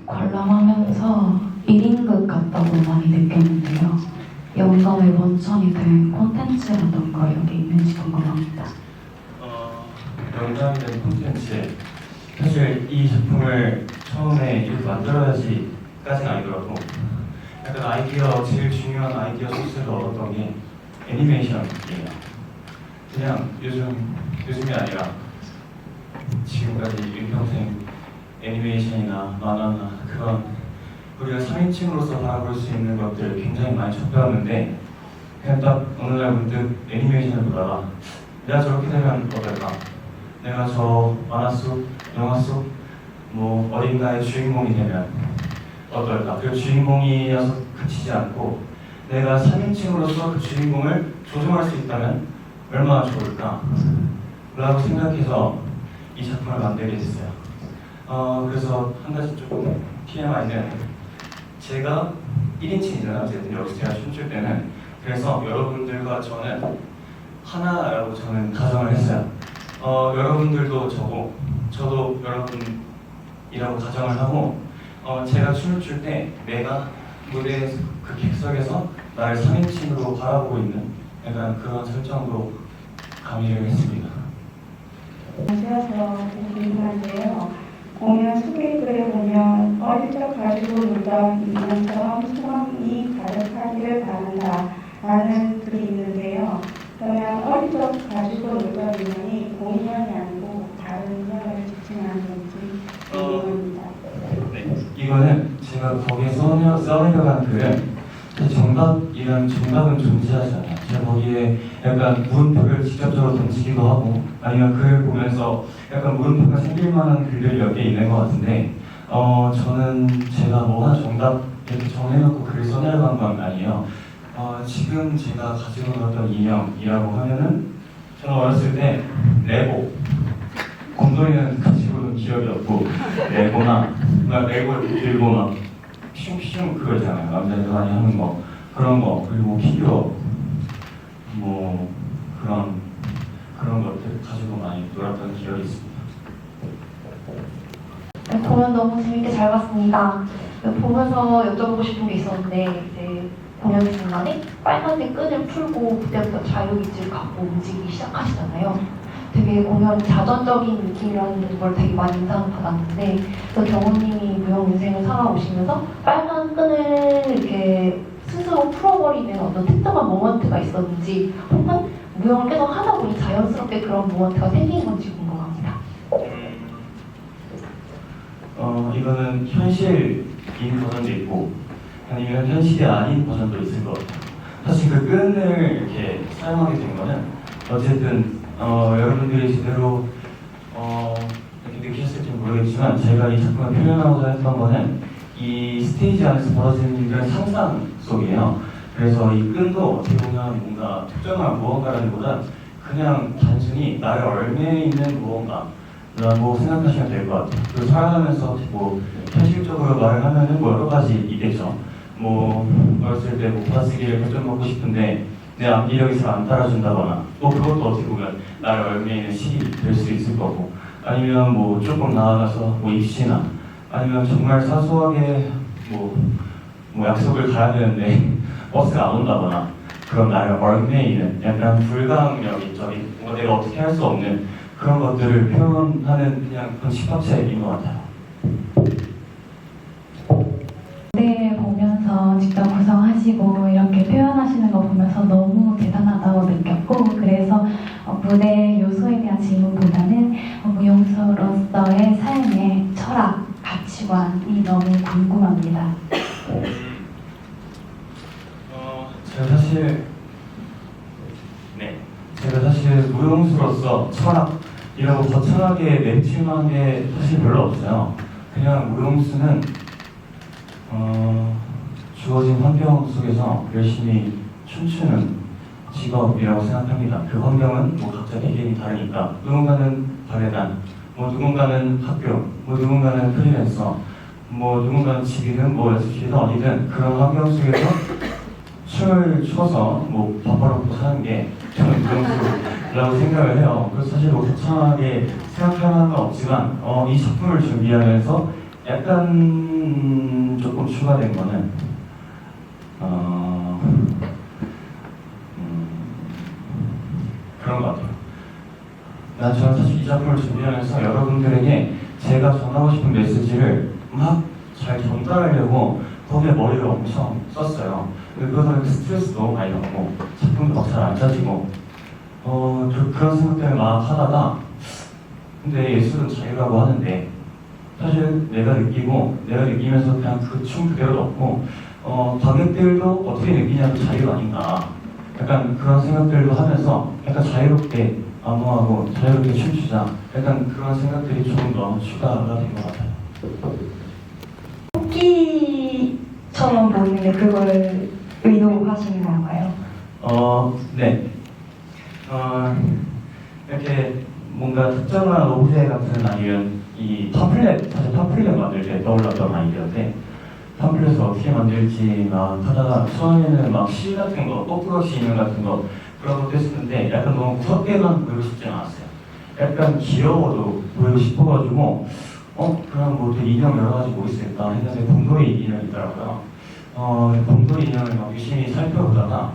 관람하면서 1인극 같다고 많이 느꼈는데요. 영감의 원천이 된 콘텐츠라던가 여기 있는지 궁금합니다. 영감이 된 콘텐츠, 사실 이 작품을 처음에 이렇게 만들어야지까지는 아니더라도 약간 아이디어, 제일 중요한 아이디어 소스를 얻었던 게 애니메이션이에요. 그냥 요즘이 아니라 지금까지 일평생 애니메이션이나 만화나 그런 우리가 3인칭으로서 바라볼 수 있는 것들 굉장히 많이 접해왔는데, 그냥 딱 어느 날 문득 애니메이션을 보다가 내가 저렇게 되면 어떨까? 내가 저 만화 속, 영화 속 뭐 어딘가의 주인공이 되면 어떨까? 그 주인공이어서 그치지 않고 내가 3인칭으로서 그 주인공을 조종할 수 있다면 얼마나 좋을까? 라고 생각해서 이 작품을 만들게 됐어요. 그래서 한 가지 조금 TMI는, 제가 1인칭이잖아요. 어쨌든 여기서 제가 춤출 때는. 그래서 여러분들과 저는 하나라고 저는 가정을 했어요. 여러분들도 저고 저도 여러분이라고 가정을 하고, 제가 춤을 출 때 내가 무대 그 객석에서 나를 3인칭으로 바라보고 있는 약간 그런 설정으로 가미를 했습니다. 안녕하세요. 김민아인데요. 공연 소개글에 보면 어릴 적 가지고 놀던 인형처럼 소망이 가득하기를 바란다 라는 글이 있는데요. 그러면 어릴 적 가지고 놀던 인형이 공인형이 아니고 다른 인형을 지칭하는 건지 궁금합니다. 네, 이거는 제가 거기에 써내려간 글은 정답은 존재하지 않아요. 제가 거기에 약간 물음표를 직접적으로 던지기도 하고, 아니면 글을 보면서 약간 물음표가 생길 만한 글들이 몇 개 있는 것 같은데, 저는 제가 뭐 하나 정답 이렇게 정해놓고 글을 써내려간 건 아니에요. 지금 제가 가지고 놀던 인형이라고 하면은, 저는 어렸을 때 레고, 곰돌이는 가지고 논 기억이 없고, 레고나 레고를 들고 막 슝슝 그거 있잖아요. 남자들 많이 하는 거, 그런 거, 그리고 피규어 뭐 그런 것들 가지고 많이 놀았던 기억이 있습니다. 네, 공연 너무 재밌게 잘 봤습니다. 보면서 여쭤보고 싶은 게 있었는데, 이제 공연 중간에 빨간색 끈을 풀고 그때부터 자유의지를 갖고 움직이기 시작하시잖아요. 되게 공연 자전적인 느낌이라는 걸 되게 많이 인상을 받았는데, 또 경호님이 무용 인생을 살아오시면서 빨간 끈을 이렇게 스스로 풀어버리는 어떤 특정한 모먼트가 있었는지, 혹은 무용을 계속 하다 보니 자연스럽게 그런 모먼트가 생긴 건지 궁금합니다. 이거는 현실인 버전도 있고 아니면 현실이 아닌 버전도 있을 것 같아요. 사실 그 끈을 이렇게 사용하게 된 거는 어쨌든 여러분들이 제대로 이렇게 느끼셨을지 모르겠지만, 제가 이 작품을 표현하고자 했던 거는 이 스테이지 안에서 벌어지는 일들의 상상 속이에요. 그래서 이 끈도 어떻게 보면 뭔가 특정한 무언가라기보다 그냥 단순히 나를 얽매여 있는 무언가라고 생각하시면 될 것 같아요. 그리고 살아가면서 뭐 현실적으로 말을 하면은 뭐 여러 가지 있겠죠. 뭐 어렸을 때 뭐 받아쓰기를 별점 먹고 싶은데 내 암기력이 잘 안 따라준다거나, 또 그것도 어떻게 보면 나를 얽매이는 시기 될 수 있을 거고, 아니면 뭐 조금 나아가서 뭐 입시나, 아니면 정말 사소하게 뭐 약속을 가야 되는데 버스가 안 온다거나, 그런 나를 얽매이는 약간 불가항력적인 뭔가 내가 어떻게 할 수 없는 그런 것들을 표현하는 그냥 그런 집합체인 것 같아요. 무대 보면서 직접 구성하시고 이렇게 표현하시는 거 보면서 너무 대단하다고 느꼈고, 그래서 무대 요소에 대한 질문보다는 무용수로서의 삶의 철학, 가치관이 너무 궁금합니다. 제가 사실 무용수로서 철학이라고 거창하게 맹칭한 게 사실 별로 없어요. 그냥 무용수는 주어진 환경 속에서 열심히 춤추는 직업이라고 생각합니다. 그 환경은 뭐 각자 개개인이 다르니까, 누군가는 발레단, 뭐 누군가는 학교, 뭐 누군가는 프리랜서, 뭐 누군가는 집이든 뭐 연습실이든 어디든 그런 환경 속에서 춤을 춰서 뭐 밥 벌어먹고 사는 게 저는 무용수라고 생각을 해요. 그래서 사실 뭐 거창하게 생각할 만한 건 없지만, 이 작품을 준비하면서 약간 조금 추가된 거는 그런 것 같아요. 저는 사실 이 작품을 준비하면서 여러분들에게 제가 전하고 싶은 메시지를 막 잘 전달하려고 거기에 머리를 엄청 썼어요. 그러다 스트레스 너무 많이 받고 작품도 막 잘 안 짜지고 그런 생각 때문에 막 하다가 근데 예술은 자유라고 하는데 사실 내가 느끼면서 그냥 그 춤 그대로 넣고 관객들도 어떻게 느끼냐도 자유 아닌가 약간 그런 생각들도 하면서 약간 자유롭게 안무하고 자유롭게 춤추자 약간 그런 생각들이 조금 더 추가가 된 것 같아요. 토끼처럼 보이는 게 그걸 의도하시는 건가요? 네. 이렇게 뭔가 특정한 오브제 같은 아니면 이 사실 팜플렛 만들 때 떠올랐던 아이디어인데 팜플렛을 어떻게 만들지 막 하다가 처음에는 막 시 같은 거, 거꾸로시 인형 같은 거 그런 것도 했었는데 약간 너무 무섭게만 보이고 싶지 않았어요. 약간 귀여워도 보이고 싶어가지고 그럼 뭐 인형 여러 가지 뭐 있을까 했는데 곰돌이 인형이 있더라고요. 곰돌이 인형을 막 유심히 살펴보다가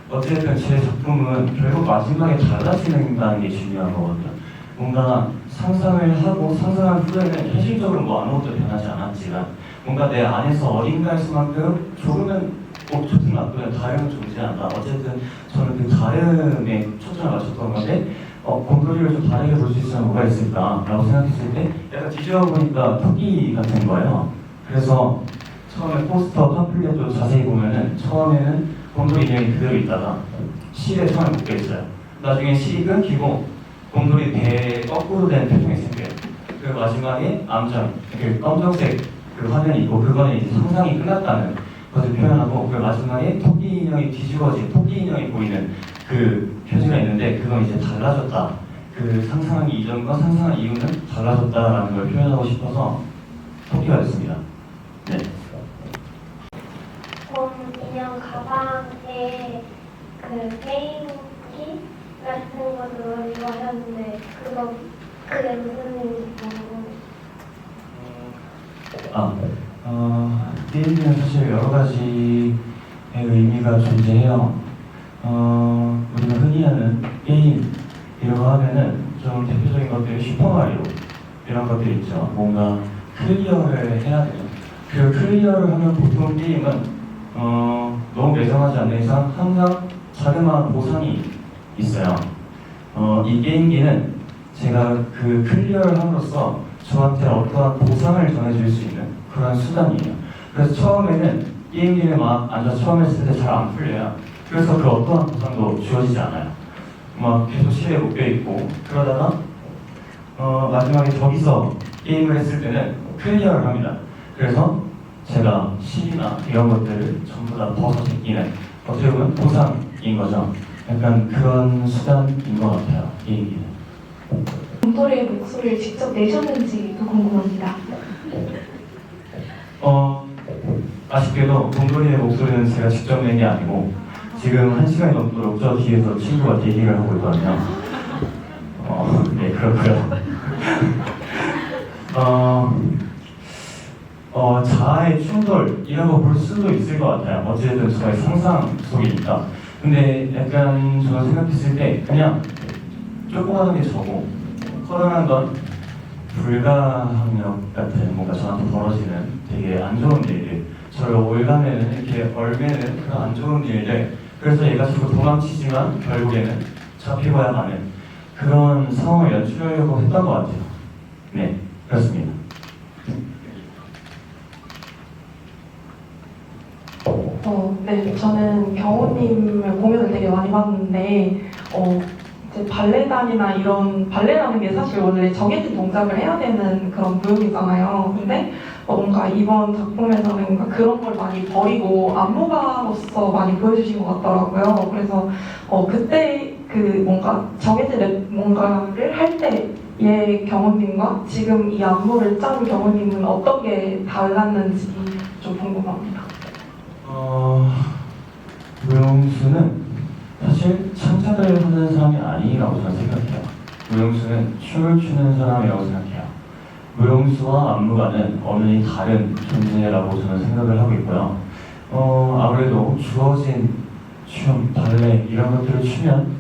어쨌든 제 작품은 결국 마지막에 달라지는다는 게 중요한 거거든요. 뭔가 상상을 하고 상상한 후에는 현실적으로 뭐 아무것도 변하지 않았지만 뭔가 내 안에서 어딘가에서만큼 조금은 좋든 나쁘든 다름은 존재한다. 어쨌든 저는 그 다름에 초점을 맞췄던 건데 곰돌이를 좀 다르게 볼 수 있으면 뭐가 있을까라고 생각했을 때 약간 뒤집어 보니까 토끼 같은 거예요. 그래서 처음에 포스터 팜플렛도 자세히 보면은 처음에는 곰돌이 인형이 그대로 있다가 실에 처음에 묶여 있어요. 나중에 실이 끊기고 곰돌이 배에 거꾸로 된 표정이 생겨요. 그리고 마지막에 암전, 그 검정색 그 화면이 있고 그거는 이제 상상이 끝났다는 것을 표현하고 그 마지막에 토끼 인형이 뒤집어진 토끼 인형이 보이는 그 표지가 있는데 그건 이제 달라졌다. 그 상상하기 이전과 상상한 이후는 달라졌다라는 걸 표현하고 싶어서 토끼가 됐습니다. 네. 인형 가방에 그 게임기 같은 것도 이거 하셨는데 그게 무슨 의미인지 궁금해요. 게임은 사실 여러 가지의 의미가 존재해요. 우리가 흔히 하는 게임이라고 하면은 좀 대표적인 것들이 슈퍼마리오 이런 것들이 있죠. 뭔가 클리어를 해야 돼요. 그 클리어를 하면 보통 게임은 너무 매정하지 않는 이상 항상 자그마한 보상이 있어요. 이 게임기는 제가 그 클리어를 함으로써 저한테 어떠한 보상을 전해줄 수 있는 그런 수단이에요. 그래서 처음에는 게임기를 막 앉아서 처음 했을 때 잘 안 풀려요. 그래서 그 어떠한 보상도 주어지지 않아요. 막 계속 실에 묶여있고 그러다가 마지막에 저기서 게임을 했을 때는 클리어를 합니다. 그래서 제가 실이나 이런 것들을 전부 다 벗어 제끼는 어떻게 보면 보상인 거죠. 약간 그런 수단인 것 같아요, 게임기는. 곰돌이의 목소리를 직접 내셨는지도 궁금합니다. 아쉽게도 곰돌이의 목소리는 제가 직접 낸 게 아니고 지금 1시간이 넘도록 저 뒤에서 친구가 대기를 하고 있거든요. 네, 그렇고요. 자아의 충돌이라고 볼 수도 있을 것 같아요. 어쨌든 저의 상상 속이니까. 근데 약간 저는 생각했을 때 그냥 조그마한 게 저고 커다란 건 불가항력 같은 뭔가 저한테 벌어지는 되게 안 좋은 일들, 저를 올가매는 이렇게 얼매는 그런 안 좋은 일들, 그래서 얘가 자꾸 도망치지만 결국에는 잡히고야 마는 그런 상황을 연출하려고 했던 것 같아요. 네, 그렇습니다. 네, 저는 경호님의 공연을 되게 많이 봤는데, 이제 발레단이나 이런, 발레라는 게 사실 원래 정해진 동작을 해야 되는 그런 무용이잖아요. 근데 뭔가 이번 작품에서는 뭔가 그런 걸 많이 버리고 안무가로서 많이 보여주신 것 같더라고요. 그래서 그때 그 뭔가 정해진 뭔가를 할 때의 경호님과 지금 이 안무를 짠 경호님은 어떤 게 달랐는지 좀 궁금합니다. 무용수는 사실 창작을 하는 사람이 아니라고 저는 생각해요. 무용수는 춤을 추는 사람이라고 생각해요. 무용수와 안무가는 엄연히 다른 존재라고 저는 생각을 하고 있고요. 아무래도 주어진 춤, 발레 이런 것들을 추면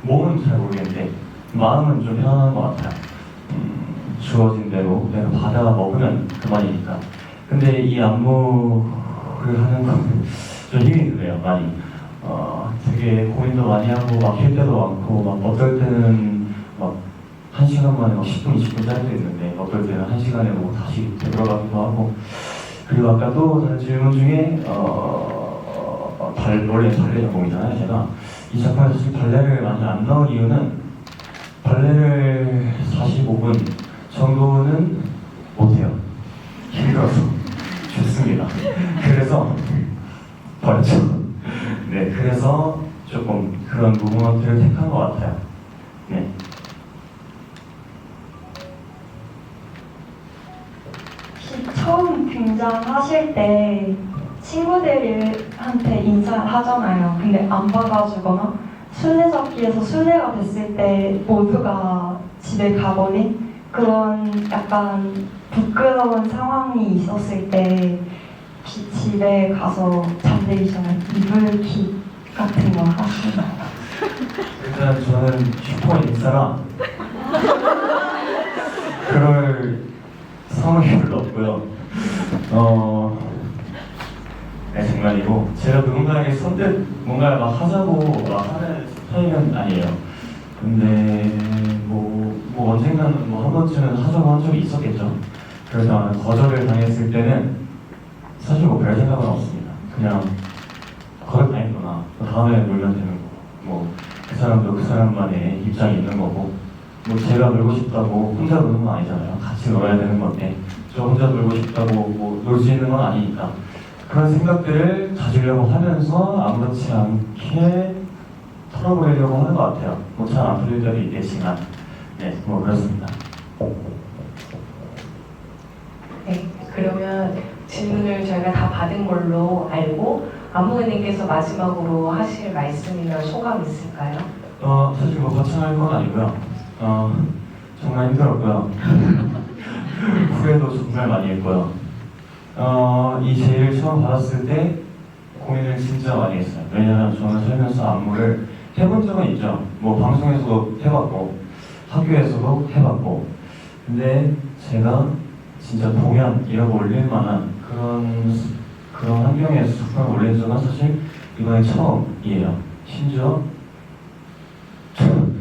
몸은 잘 모르겠는데 마음은 좀 편안한 것 같아요. 주어진 대로 내가 받아 먹으면 그만이니까. 근데 이 안무를 하는 건 좀 힘이 드네요, 많이. 되게 고민도 많이 하고 막힐 때도 많고 막 어떨 때는 막 1시간 만에 막 10분, 20분 짤 때도 있는데 어떨 때는 1시간에 뭐 다시 되돌아가기도 하고. 그리고 아까 또 다른 질문 중에 원래 발레 전공이잖아요, 제가. 이 작품에서 사실 발레를 많이 안 넣은 이유는 발레를 45분 정도는 못해요. 힘들어서. 좋습니다. 그래서 버렸죠. 네, 그래서 조금 그런 무브먼트를 택한 것 같아요. 네. 혹시 처음 등장하실 때 친구들한테 인사하잖아요. 근데 안 받아주거나 술래잡기에서 술래가 됐을 때 모두가 집에 가버린 그런 약간 부끄러운 상황이 있었을 때 혹시 집에 가서 잠들기 전에 이불킥 같은 거 하시나요? 일단 저는 슈퍼 인싸라 그럴 상황이 별로 없고요. 네, 장난이고 제가 누군가에게 선뜻 뭔가 막 하자고 막 하는 스타일은 아니에요. 근데 뭐 언젠가는 뭐 한 번쯤은 하자고 한 적이 있었겠죠. 그래서 거절을 당했을 때는 사실 뭐 별 생각은 없습니다. 그냥 거절 당했구나. 다음에 놀면 되는 거고. 뭐 그 사람도 그 사람만의 입장이 있는 거고. 뭐 제가 놀고 싶다고 혼자 노는 건 아니잖아요. 같이 놀아야 되는 건데 저 혼자 놀고 싶다고 뭐 놀 수 있는 건 아니니까 그런 생각들을 가지려고 하면서 아무렇지 않게 털어보려고 하는 것 같아요. 뭐 잘 안 풀릴 때도 있겠지만 네, 뭐 그렇습니다. 네, 그러면 질문을 저희가 다 받은 걸로 알고 안무가님께서 마지막으로 하실 말씀이나 소감 있을까요? 사실 뭐 거창할 건 아니고요. 정말 힘들었고요. 후회도 정말 많이 했고요. 이 제의를 처음 받았을 때 고민을 진짜 많이 했어요. 왜냐면 저는 살면서 안무를 해본 적은 있죠. 뭐 방송에서도 해봤고 학교에서도 해봤고 근데 제가 진짜 공연이라고 올릴 만한 그런 환경에서 작품을 올린 적은 사실 이번에 처음이에요. 심지어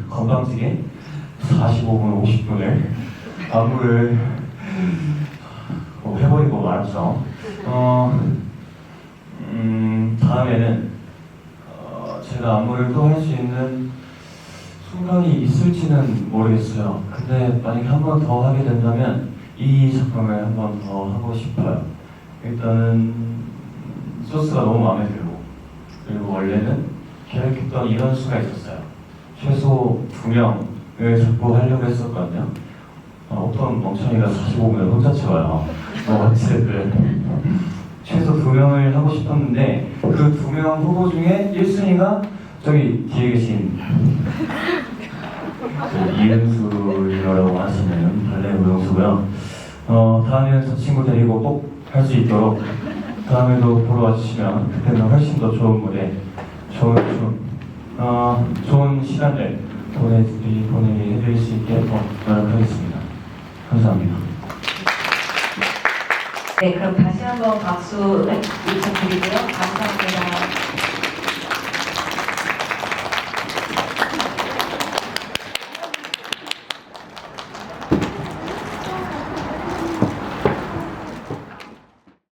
건방지게 45분, 50분을 안무를 해버리고 말았죠. 다음에는 제가 안무를 또 할 수 있는 순간이 있을지는 모르겠어요. 근데 만약에 한 번 더 하게 된다면 이 작품을 한 번 더 하고 싶어요. 일단은 소스가 너무 마음에 들고 그리고 원래는 계획했던 이런 수가 있었어요. 최소 2명을 잡고 하려고 했었거든요. 어떤 멍청이가 45분을 혼자 채워요. 뭐 어쨌든 최소 2명을 하고 싶었는데 그 2명 후보 중에 1순위가 저기 뒤에 계신 그 이은수라고 하시는 발레 무용수고요. 다음에는 저 친구 데리고 꼭 할 수 있도록 다음에도 보러 와주시면 그때는 훨씬 더 좋은 무대, 좋은 시간을 보내게 해드릴 수 있게 노력하겠습니다. 감사합니다. 네, 그럼 다시 한번 박수 부탁드리고요. 감사합니다.